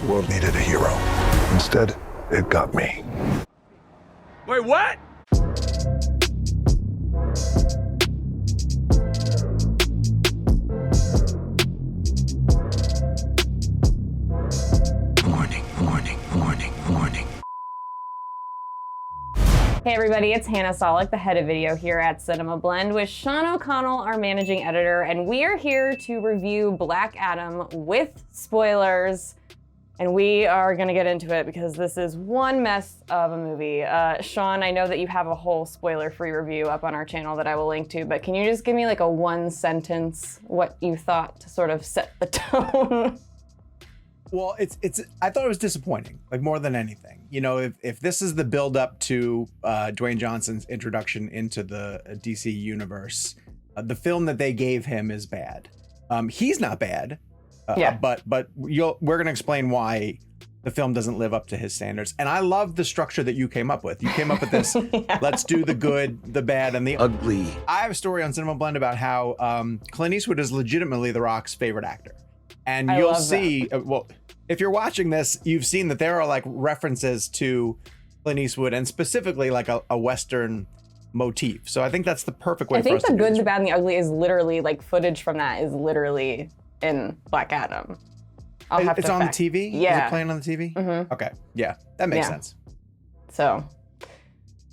The world needed a hero. Instead, it got me. Wait, what? Warning, warning, warning, warning. Hey everybody, it's Hannah Saulic, the head of video here at CinemaBlend, with Sean O'Connell, our managing editor, and we are here to review Black Adam with spoilers. And we are gonna get into it because this is one mess of a movie. Sean, I know that you have a whole spoiler-free review up on our channel that I will link to, but can you just give me like a one sentence, what you thought to sort of set the tone? Well, I thought it was disappointing, like more than anything. You know, if this is the build up to Dwayne Johnson's introduction into the DC universe, the film that they gave him is bad. He's not bad, but we're gonna explain why the film doesn't live up to his standards. And I love the structure that you came up with. You came up with this, let's do the good, the bad, and the ugly. I have a story on CinemaBlend about how Clint Eastwood is legitimately The Rock's favorite actor. And you'll see, well, if you're watching this, you've seen that there are like references to Clint Eastwood and specifically like a Western motif. So I think that's the perfect way for us to do this. I think The Good, the Bad, and the Ugly is literally, like footage from that is literally in Black Adam. It's on the TV? Yeah. Is it playing on the TV? Mm-hmm. Okay, yeah, that makes sense. So,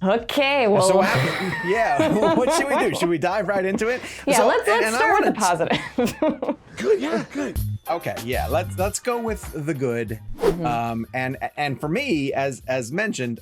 okay, well. So what should we do? Should we dive right into it? Yeah, so, let's start with the positive. Good, yeah, good. Okay, yeah, let's go with the good. Mm-hmm. And for me, as mentioned,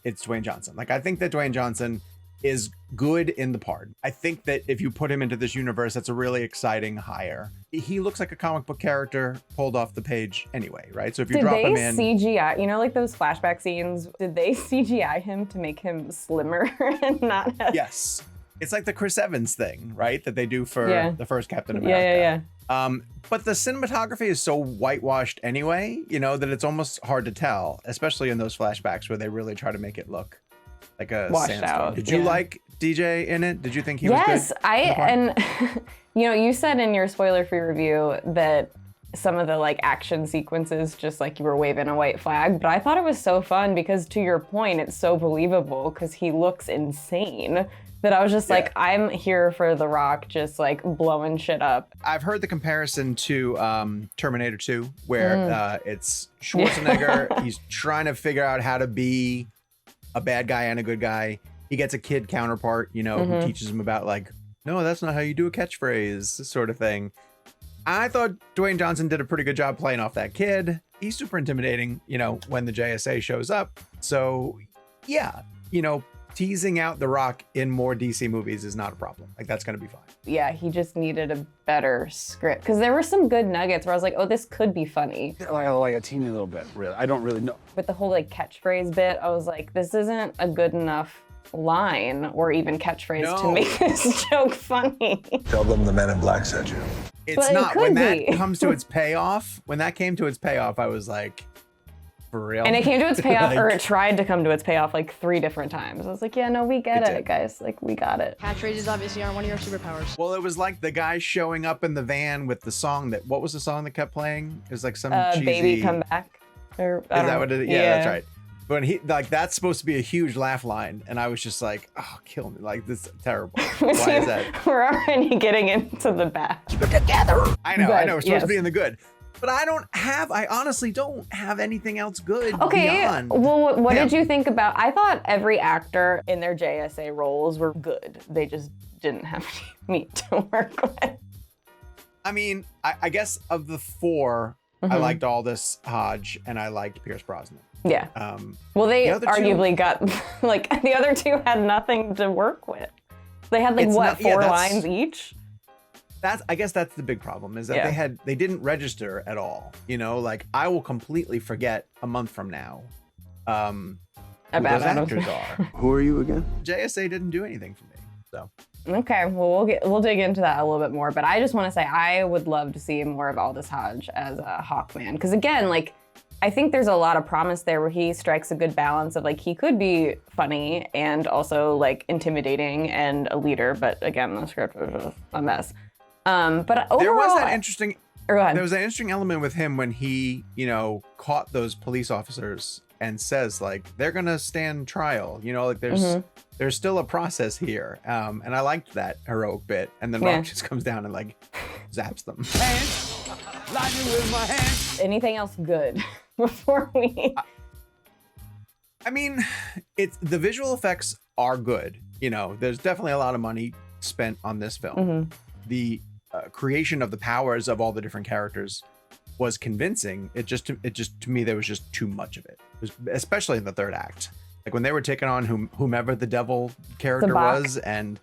it's Dwayne Johnson. Like, I think that Dwayne Johnson is good in the part. I think that if you put him into this universe, that's a really exciting hire. He looks like a comic book character pulled off the page anyway, right? So if you drop him in, did they CGI, you know, like those flashback scenes, did they CGI him to make him slimmer and not have... Yes. It's like the Chris Evans thing, right? That they do for the first Captain America. Yeah. But the cinematography is so whitewashed anyway, you know, that it's almost hard to tell, especially in those flashbacks where they really try to make it look like a washed sandstorm. out. Did you like DJ in it? Did you think he was good? Yes, and you know, you said in your spoiler-free review that some of the like action sequences just like you were waving a white flag, but I thought it was so fun because to your point, it's so believable because he looks insane. That I was just like, I'm here for The Rock just like blowing shit up. I've heard the comparison to Terminator 2, where it's Schwarzenegger. He's trying to figure out how to be a bad guy and a good guy. He gets a kid counterpart, you know, who teaches him about like, no, that's not how you do a catchphrase, this sort of thing. I thought Dwayne Johnson did a pretty good job playing off that kid. He's super intimidating, you know, when the JSA shows up. So yeah, you know, teasing out The Rock in more DC movies is not a problem. Like, that's gonna be fine. Yeah, he just needed a better script. Because there were some good nuggets where I was like, oh, this could be funny. Like a teeny little bit, really. I don't really know. With the whole like catchphrase bit, I was like, this isn't a good enough line or even catchphrase to make this joke funny. Tell them the Men in Black sent you. It's not. When that comes to its payoff, when that came to its payoff, I was like, for real? And it came to its payoff, like, or it tried to come to its payoff like 3 different times. I was like, yeah, no, we get it, guys. Like, we got it. Catchphrases obviously aren't one of your superpowers. Well, it was like the guy showing up in the van with the song that, what was the song that kept playing? It was like some cheesy... Baby Come Back. Or, is that what it is? Yeah, that's right. But he, like, that's supposed to be a huge laugh line. And I was just like, oh, kill me. Like, this is terrible. Why is that? We're already getting into the bad. Keep it together. I know. We're supposed to be in the good. But I honestly don't have anything else good beyond. Well, what did you think about, I thought every actor in their JSA roles were good. They just didn't have meat to work with. I mean, I guess of the 4, I liked Aldis Hodge and I liked Pierce Brosnan. Yeah. Well, they arguably got, like, the other 2 had nothing to work with. They had like, what, 4 lines each? I guess that's the big problem, is that they didn't register at all. You know, like, I will completely forget a month from now who those actors are. Who are you again? JSA didn't do anything for me, so. Okay, well, we'll dig into that a little bit more, but I just want to say I would love to see more of Aldis Hodge as a Hawkman, because again, like, I think there's a lot of promise there where he strikes a good balance of like, he could be funny and also like intimidating and a leader, but again, the script was just a mess. But overall, there was that interesting Or go ahead. There was an interesting element with him when he, you know, caught those police officers and says like they're gonna stand trial. You know, like there's still a process here. And I liked that heroic bit. And then Rock just comes down and like zaps them. Hands, lightning with my hands. Anything else good before we? I mean, it's the visual effects are good. You know, there's definitely a lot of money spent on this film. The creation of the powers of all the different characters was convincing. It just to me there was just too much of it, especially in the third act. Like when they were taking on whomever the devil character was and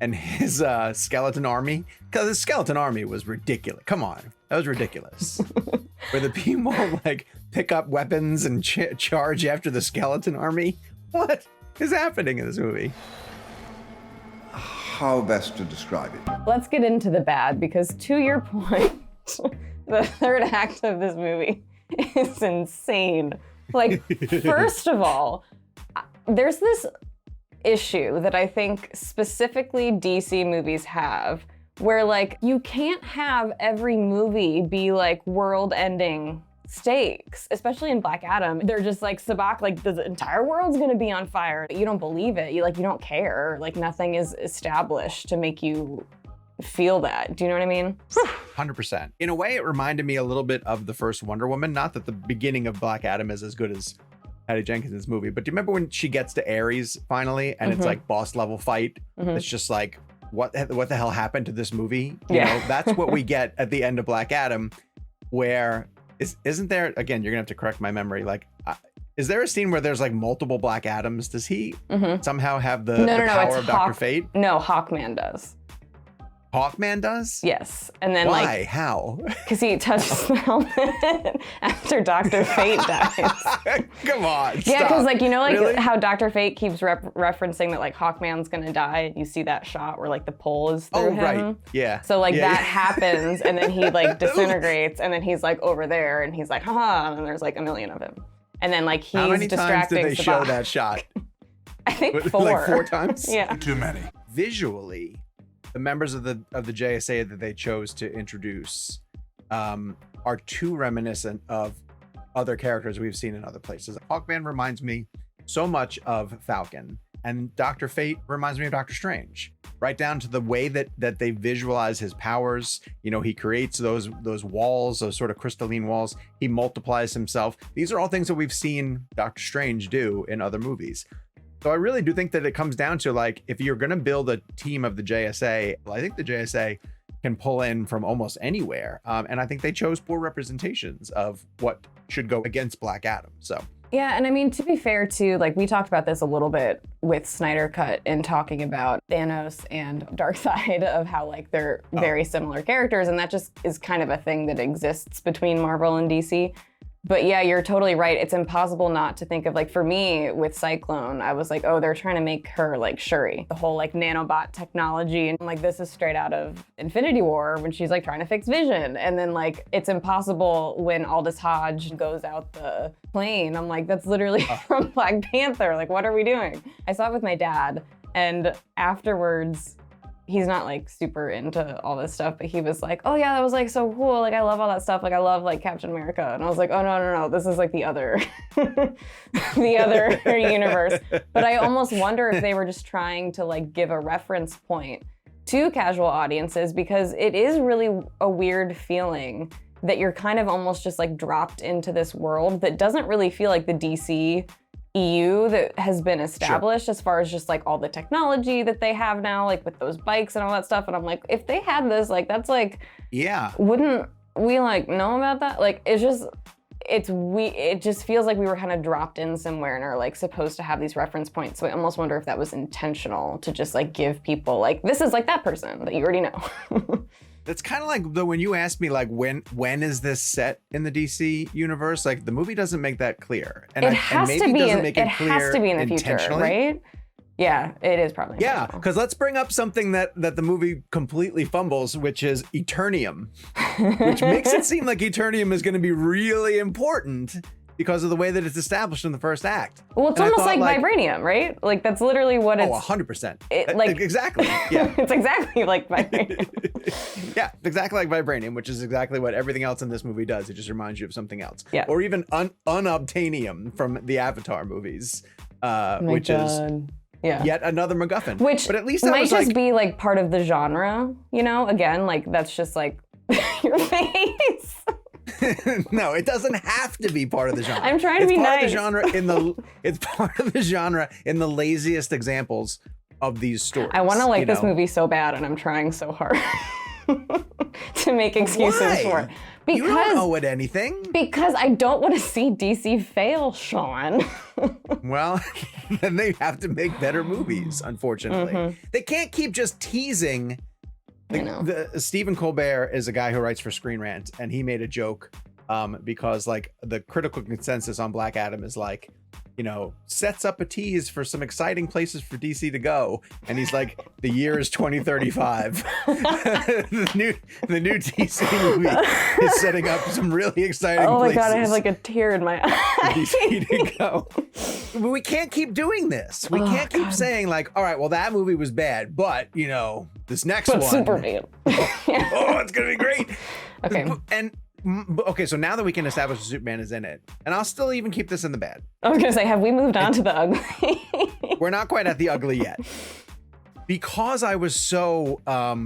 his skeleton army, because the skeleton army was ridiculous. Come on, that was ridiculous. Where the people like pick up weapons and charge after the skeleton army. What is happening in this movie? How best to describe it? Let's get into the bad, because to your point, the third act of this movie is insane. Like, first of all, there's this issue that I think specifically DC movies have, where like you can't have every movie be like world-ending stakes, especially in Black Adam. They're just like, Sabak, like the entire world's gonna be on fire. You don't believe it. You don't care. Like nothing is established to make you feel that. Do you know what I mean? 100%. In a way, it reminded me a little bit of the first Wonder Woman. Not that the beginning of Black Adam is as good as Patty Jenkins' movie, but do you remember when she gets to Ares finally and it's like boss level fight? It's just like, what the hell happened to this movie? You know, that's what we get at the end of Black Adam, where isn't there, again, you're gonna have to correct my memory, like, is there a scene where there's like multiple Black Adams? Does he somehow have the power of Dr. Fate? No, Hawkman does. Hawkman does? Yes. And then why? like, How? Because he touches the helmet after Dr. Fate dies. Come on. Yeah, because like, you know, like Really? how Dr. Fate keeps referencing that like Hawkman's gonna die. You see that shot where like the pole is through him. Right. Yeah. So like Yeah, that happens, and then he like disintegrates, and then he's like over there, and he's like, haha, and then there's like a million of him. And then like he's How many times distracting did they show that shot? I think 4. Like 4 times? Yeah. Too many. Visually, the members of the JSA that they chose to introduce are too reminiscent of other characters we've seen in other places. Hawkman reminds me so much of Falcon, and Dr. Fate reminds me of Doctor Strange, right down to the way that they visualize his powers. You know, he creates those walls, those sort of crystalline walls. He multiplies himself. These are all things that we've seen Doctor Strange do in other movies. So I really do think that it comes down to like, if you're going to build a team of the JSA, well, I think the JSA can pull in from almost anywhere. And I think they chose poor representations of what should go against Black Adam. So Yeah, and I mean, to be fair too, like we talked about this a little bit with Snyder Cut in talking about Thanos and Darkseid, of how like they're very similar characters, and that just is kind of a thing that exists between Marvel and DC. But yeah, you're totally right. It's impossible not to think of, like, for me with Cyclone, I was like, oh, they're trying to make her like Shuri. The whole like nanobot technology, and like this is straight out of Infinity War when she's like trying to fix Vision. And then like it's impossible when Aldis Hodge goes out the plane. I'm like, that's literally from Black Panther. Like, what are we doing? I saw it with my dad, and afterwards, he's not like super into all this stuff, but he was like, oh yeah, that was like so cool. Like I love all that stuff. Like I love like Captain America. And I was like, oh no, this is like the other, the other universe. But I almost wonder if they were just trying to like give a reference point to casual audiences, because it is really a weird feeling that you're kind of almost just like dropped into this world that doesn't really feel like the DCEU that has been established as far as just like all the technology that they have now, like with those bikes and all that stuff. And I'm like, if they had this, like that's like, yeah, wouldn't we like know about that? Like it just feels like we were kind of dropped in somewhere and are like supposed to have these reference points. So I almost wonder if that was intentional to just like give people like, this is like that person that you already know. It's kind of like though when you ask me like when is this set in the DC universe, like the movie doesn't make that clear, and it has to be in the future, right? Yeah, it is probably. Yeah, because let's bring up something that the movie completely fumbles, which is Eternium, which makes it seem like Eternium is going to be really important because of the way that it's established in the first act. Well, it's And I almost thought, like vibranium, right? Like that's literally what it's. 100%. Like Exactly. Yeah. it's exactly like vibranium. Yeah, exactly like vibranium, which is exactly what everything else in this movie does. It just reminds you of something else. Yeah. Or even unobtainium from the Avatar movies, which is yet another MacGuffin. Which but at least that might was just like, be like part of the genre, you know? Again, like that's just like your face. no, it doesn't have to be part of the genre. I'm trying to be nice. It's part of the genre in the laziest examples of these stories. I want to like you this know? movie so bad, and I'm trying so hard to make excuses Why? for it. You don't owe it anything. Because I don't want to see DC fail, Sean. Well, then they have to make better movies, unfortunately. Mm-hmm. They can't keep just teasing. Stephen Colbert is a guy who writes for Screen Rant, and he made a joke because like the critical consensus on Black Adam is like, you know, sets up a tease for some exciting places for DC to go. And he's like, the year is 2035. the new DC movie is setting up some really exciting places. Oh my God, I have like a tear in my eye. DC to go. But we can't keep doing this. We can't keep saying like, all right, well, that movie was bad, but you know, this next one. Superman. Oh, it's gonna be great. Okay. And okay, so now that we can establish that Superman is in it, and I'll still even keep this in the bad. I was gonna say, have we moved on to the ugly? We're not quite at the ugly yet. Because I was so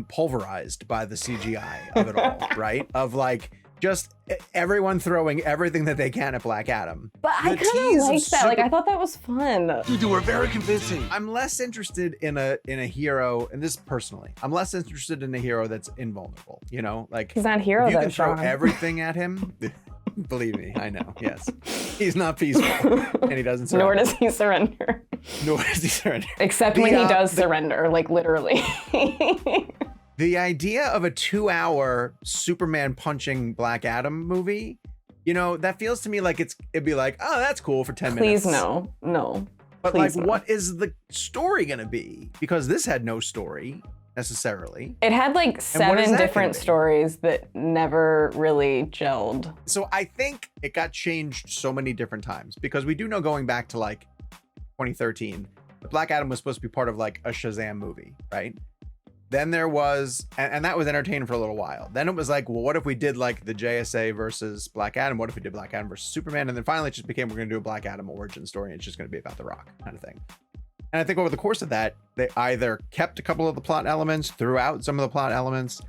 pulverized by the CGI of it all, right? Of like just everyone throwing everything that they can at Black Adam. But I kind of liked that. Like I thought that was fun. You were very convincing. I'm less interested in a hero, and this personally, I'm less interested in a hero that's invulnerable. You know, like He's not a hero, if you though, can throw Sean. everything at him. Believe me, I know. Yes, he's not peaceful, and he doesn't surrender. Nor does he surrender. Nor does he surrender. Except when he does surrender, like literally. The idea of a 2-hour Superman punching Black Adam movie, you know, that feels to me like it'd be like, oh, that's cool for 10 minutes. Please no. But Please like, no. what is the story gonna be? Because this had no story necessarily. It had like what is 7 that different gonna be? stories that never really gelled. So I think it got changed so many different times because we do know going back to like 2013, the Black Adam was supposed to be part of like a Shazam movie, right? Then there was, and that was entertaining for a little while. Then it was like, well, what if we did like the JSA versus Black Adam? What if we did Black Adam versus Superman? And then finally it just became, we're going to do a Black Adam origin story. And it's just going to be about The Rock kind of thing. And I think over the course of that, they either kept a couple of the plot elements, threw out some of the plot elements.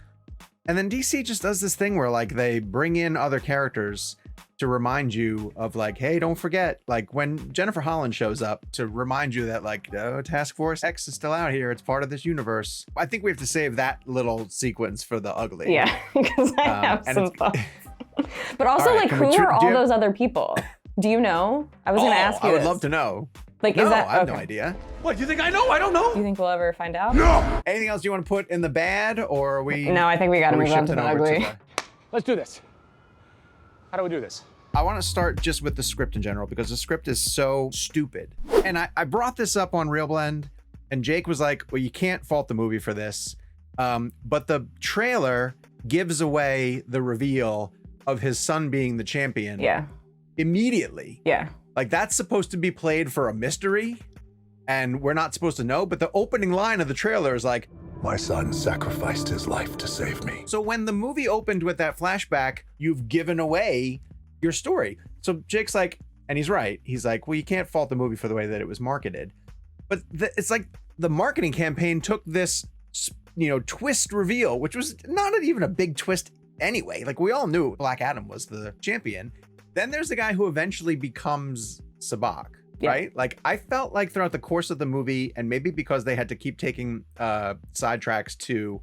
And then DC just does this thing where like they bring in other characters to remind you of like, hey, don't forget, like when Jennifer Holland shows up to remind you that like, oh, Task Force X is still out here. It's part of this universe. I think we have to save that little sequence for the ugly. Yeah, because I have and some it's- thoughts. But also, All right, like, can we who are all do you- those other people? Do you know? I was gonna ask you I would this. love to know. Like, No, is that I have no okay. idea. What, you think I know? I don't know. Do you think we'll ever find out? Anything else you want to put in the bad, or are we? No, I think we gotta are we move on to shifting the over ugly. Let's do this. How do we do this? I want to start just with the script in general because the script is so stupid. And I brought this up on RealBlend, and Jake was like, well, you can't fault the movie for this. But the trailer gives away the reveal of his son being the champion Yeah, immediately. yeah. Like that's supposed to be played for a mystery, and we're not supposed to know. But the opening line of the trailer is like, My son sacrificed his life to save me. so when the movie opened with that flashback, you've given away your story. So Jake's like, and he's right. He's like, well, you can't fault the movie for the way that it was marketed. But it's like the marketing campaign took this, you know, twist reveal, which was not even a big twist anyway. Like we all knew Black Adam was the champion. Then there's the guy who eventually becomes Sabak. Yeah. Right? Like I felt like throughout the course of the movie, and maybe because they had to keep taking sidetracks to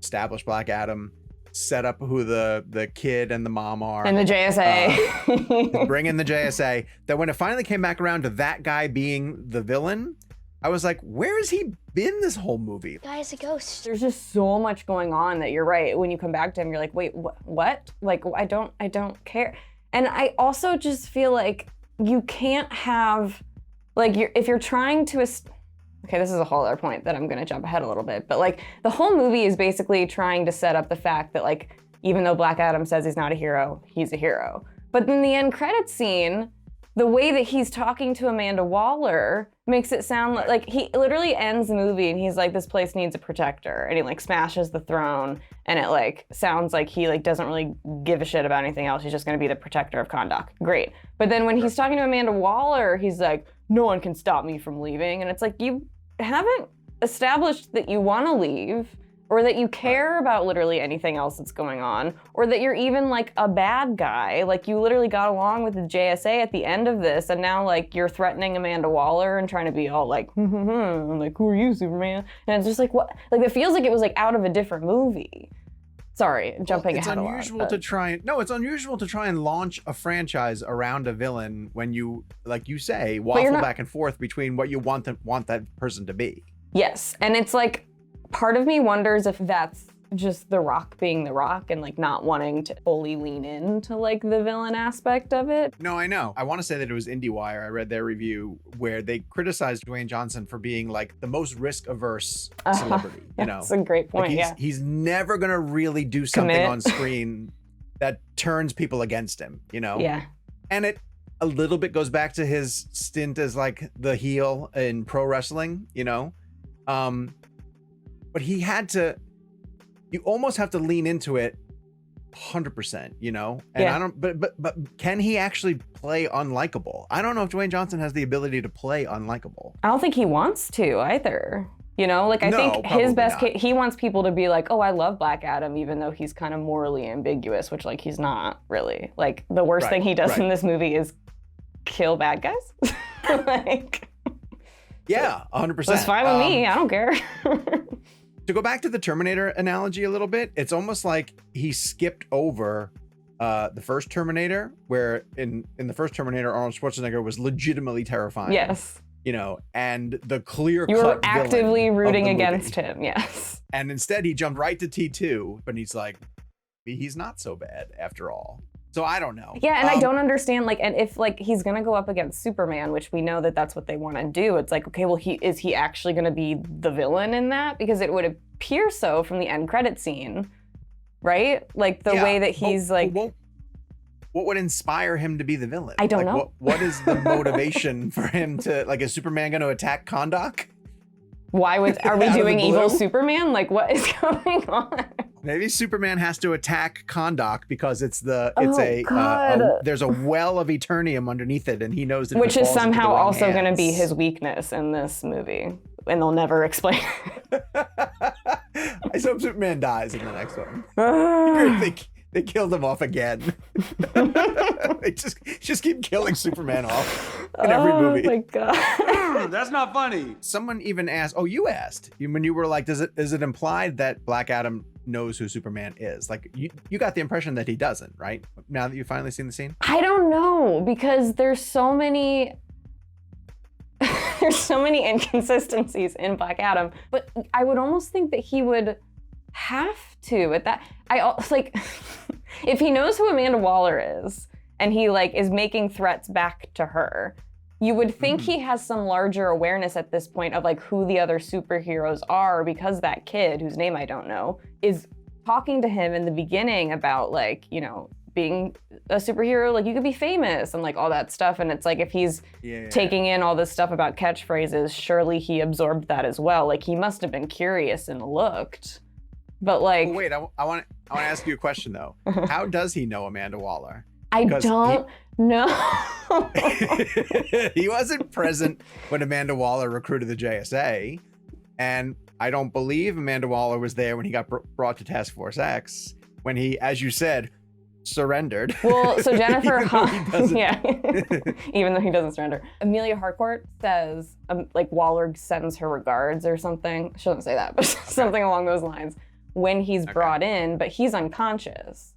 establish Black Adam, set up who the kid and the mom are, And the JSA. bring in the JSA, that when it finally came back around to that guy being the villain, I was like, where has he been this whole movie? Guy is a ghost. There's just so much going on that you're right. When you come back to him, you're like, wait, what? Like, I don't care. And I also just feel like you can't have, like, if you're trying to, okay, this is a whole other point that I'm gonna jump ahead a little bit, but like the whole movie is basically trying to set up the fact that like, even though Black Adam says he's not a hero, he's a hero. But then the end credits scene, the way that he's talking to Amanda Waller makes it sound like he literally ends the movie and he's like, this place needs a protector. And he like smashes the throne and it like sounds like he like doesn't really give a shit about anything else. He's just gonna be the protector of Kahndaq. Great. But then when he's talking to Amanda Waller, he's like, no one can stop me from leaving. And it's like, you haven't established that you wanna leave, or that you care about literally anything else that's going on, or that you're even like a bad guy. Like you literally got along with the JSA at the end of this, and now like you're threatening Amanda Waller and trying to be all like, I'm like, who are you, Superman? And it's just like, what? Like it feels like it was like out of a different movie. Sorry, jumping ahead a lot. It's unusual to try and launch a franchise around a villain when you, like you say, waffle back and forth between what you want that person to be. Yes, and it's like, part of me wonders if that's just The Rock being The Rock and like not wanting to fully lean into like the villain aspect of it. No, I know. I want to say that it was IndieWire. I read their review where they criticized Dwayne Johnson for being like the most risk-averse celebrity. You know, that's a great point. Like he's never gonna really do something on screen that turns people against him. You know. Yeah. And it a little bit goes back to his stint as like the heel in pro wrestling. You know. But he had to, you almost have to lean into it 100%, you know? And I don't, but can he actually play unlikable? I don't know if Dwayne Johnson has the ability to play unlikable. I don't think he wants to either. You know, like I think his best case, he wants people to be like, oh, I love Black Adam, even though he's kind of morally ambiguous, which like he's not really. Like the worst thing he does in this movie is kill bad guys. Like, yeah, 100%. It's fine with me. I don't care. To go back to the Terminator analogy a little bit, it's almost like he skipped over the first Terminator, where in the first Terminator, Arnold Schwarzenegger was legitimately terrifying. Yes. You know, and the clear-cut You were actively rooting of the against movie. him, yes. And instead he jumped right to T2, but he's like, he's not so bad after all. So I don't know. Yeah, and I don't understand, like, and if like he's gonna go up against Superman, which we know that that's what they want to do, it's like, okay, well, is he actually gonna be the villain in that? Because it would appear so from the end credit scene, right? Like the way that he's like. What would inspire him to be the villain? I don't know. What is the motivation for him to, like, is Superman going to attack Kahndaq? Are we doing evil Superman? Like, what is going on? Maybe Superman has to attack Kahndaq because there's a well of Eternium underneath it, and he knows that. Which is somehow also going to be his weakness in this movie, and they'll never explain it. I hope Superman dies in the next one. They killed him off again. They just keep killing Superman off in every movie. Oh my god. That's not funny. Someone even asked, you asked, when you were like, is it implied that Black Adam knows who Superman is? Like, you got the impression that he doesn't, right? Now that you've finally seen the scene? I don't know, because there's so many inconsistencies in Black Adam, but I would almost think that he would have to at that. Like, if he knows who Amanda Waller is and he like is making threats back to her, you would think he has some larger awareness at this point of like who the other superheroes are, because that kid, whose name I don't know, is talking to him in the beginning about like, you know, being a superhero, like you could be famous and like all that stuff. And it's like, if he's taking in all this stuff about catchphrases, surely he absorbed that as well. Like he must have been curious and looked. But like, wait, I want to ask you a question though. How does he know Amanda Waller? I don't know. He wasn't present when Amanda Waller recruited the JSA, and I don't believe Amanda Waller was there when he got brought to Task Force X, when he, as you said, surrendered. Well, so Jennifer, even though he doesn't surrender. Amelia Harcourt says, like Waller sends her regards or something. She doesn't say that, but something along those lines when he's brought in, but he's unconscious.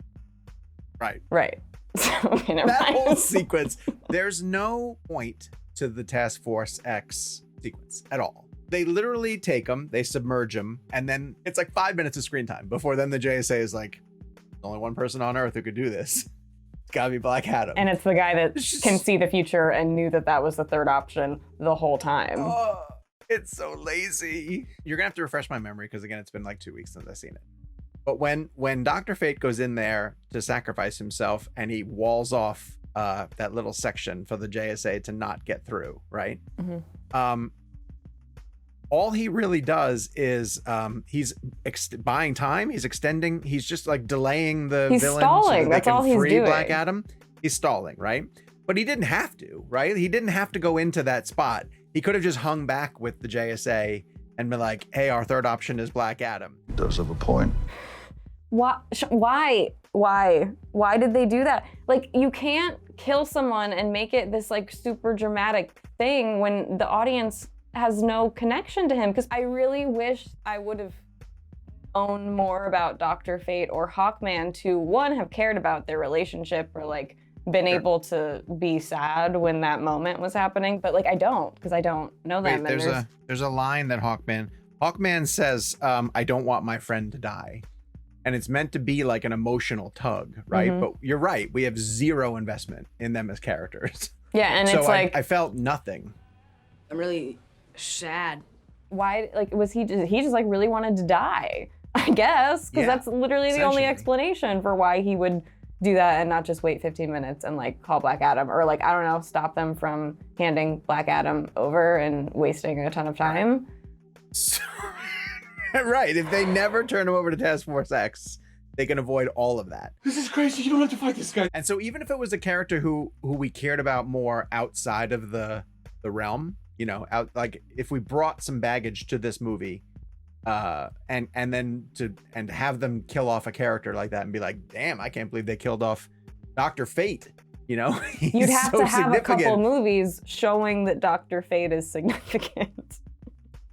Right. So, okay, never mind. Whole sequence, there's no point to the Task Force X sequence at all. They literally take him, they submerge him, and then it's like 5 minutes of screen time before then the JSA is like, there's only one person on Earth who could do this. It's gotta be Black Adam. And it's the guy that can see the future and knew that was the third option the whole time. Oh, it's so lazy. You're gonna have to refresh my memory because again, it's been like 2 weeks since I've seen it. But when Dr. Fate goes in there to sacrifice himself and he walls off that little section for the JSA to not get through, right? All he really does is he's buying time. He's extending. He's just like delaying the He's villain stalling. so that That's they can all he's free doing. Black Adam. He's stalling, right? But he didn't have to, right? He didn't have to go into that spot. He could have just hung back with the JSA and been like, "Hey, our third option is Black Adam." He does have a point. Why did they do that? Like, you can't kill someone and make it this like super dramatic thing when the audience has no connection to him. Because I really wish I would have known more about Dr. Fate or Hawkman to, one, have cared about their relationship or like been able to be sad when that moment was happening. But like, I don't, because I don't know them. Wait, and there's a line that Hawkman says, "I don't want my friend to die." And it's meant to be like an emotional tug, right? But you're right. We have zero investment in them as characters. yeah, and So it's like, I felt nothing. I'm really sad. why, like, was he just like really wanted to die, I guess, because Yeah, that's literally the only essentially. explanation for why he would do that and not just wait 15 minutes and like call Black Adam, or like, I don't know, stop them from handing Black Adam over and wasting a ton of time. So, right. If they never turn him over to Task Force X, they can avoid all of that. This is crazy. You don't have to fight this guy. And so even if it was a character who we cared about more outside of the realm, you know, like if we brought some baggage to this movie, and then to have them kill off a character like that and be like, damn, I can't believe they killed off Dr. Fate, you know? You'd have to have a couple movies showing that Dr. Fate is significant.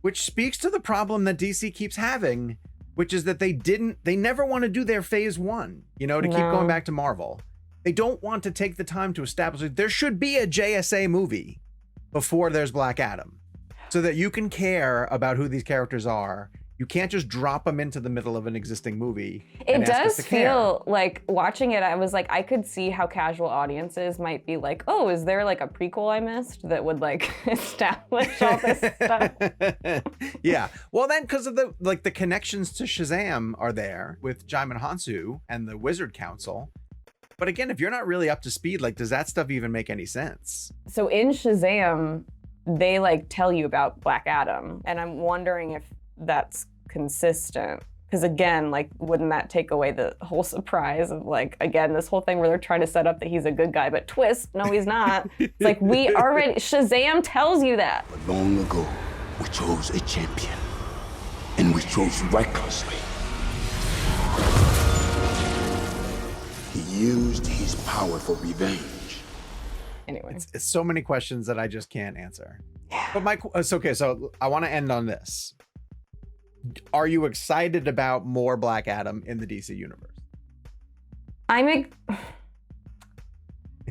Which speaks to the problem that DC keeps having, which is that they never want to do their phase one, you know, to keep going back to Marvel. They don't want to take the time to establish it. There should be a JSA movie before there's Black Adam so that you can care about who these characters are. You can't just drop them into the middle of an existing movie. It does feel like, watching it, I was like, I could see how casual audiences might be like, oh, is there like a prequel I missed that would like establish all this stuff? Yeah. Well, then because of the connections to Shazam are there with Jaimin Hansu and the Wizard Council. But again, if you're not really up to speed, like, does that stuff even make any sense? So in Shazam, they like tell you about Black Adam, and I'm wondering if that's consistent. Because again, like, wouldn't that take away the whole surprise of like, again, this whole thing where they're trying to set up that he's a good guy, but twist, no, he's not. It's like, we already, Shazam tells you that. But long ago, we chose a champion, and we chose recklessly. He used his power for revenge. Anyway. It's so many questions that I just can't answer. But it's okay. So I want to end on this. Are you excited about more Black Adam in the DC universe?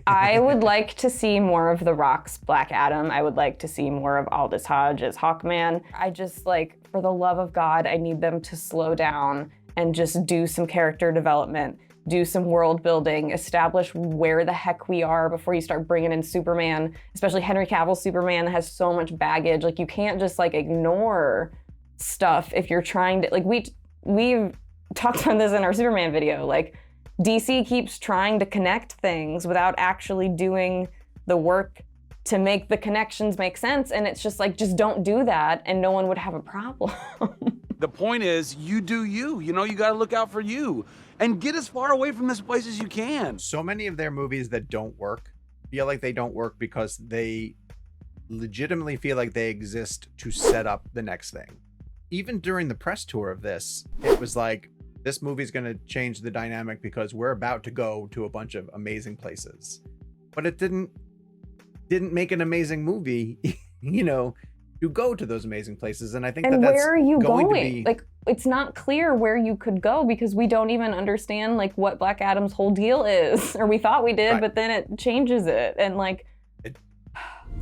I would like to see more of The Rock's Black Adam. I would like to see more of Aldis Hodge as Hawkman. I just, like, for the love of God, I need them to slow down and just do some character development, do some world building, establish where the heck we are before you start bringing in Superman, especially Henry Cavill's Superman has so much baggage. Like, you can't just like ignore stuff if you're trying to, like, we've talked about this in our Superman video, like, DC keeps trying to connect things without actually doing the work to make the connections make sense, and it's just like, just don't do that and no one would have a problem. The point is, you do you. You know, you got to look out for you and get as far away from this place as you can. So many of their movies that don't work feel like they don't work because they legitimately feel like they exist to set up the next thing. Even during the press tour of this, it was like, this movie's going to change the dynamic because we're about to go to a bunch of amazing places. But it didn't make an amazing movie, you know, to go to those amazing places. And I think that's where are you going going? to be... Like, it's not clear where you could go because we don't even understand like what Black Adam's whole deal is, or we thought we did, Right. but then it changes it. And like, I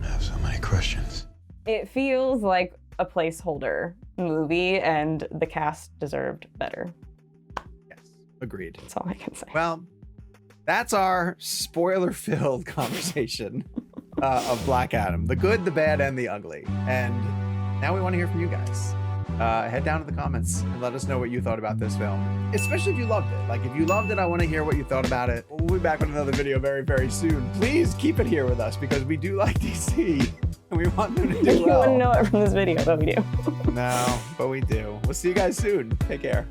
have so many questions. it feels like a placeholder movie and the cast deserved better. Yes, agreed. That's all I can say. Well, that's our spoiler-filled conversation of Black Adam. The good, the bad, and the ugly. And now we want to hear from you guys. head down to the comments and let us know what you thought about this film, especially if you loved it. Like, if you loved it, I want to hear what you thought about it. We'll be back with another video very, very soon. Please keep it here with us because we do like DC and we want them to do You well. wouldn't know it from this video, but we do. No, but we do. We'll see you guys soon. Take care.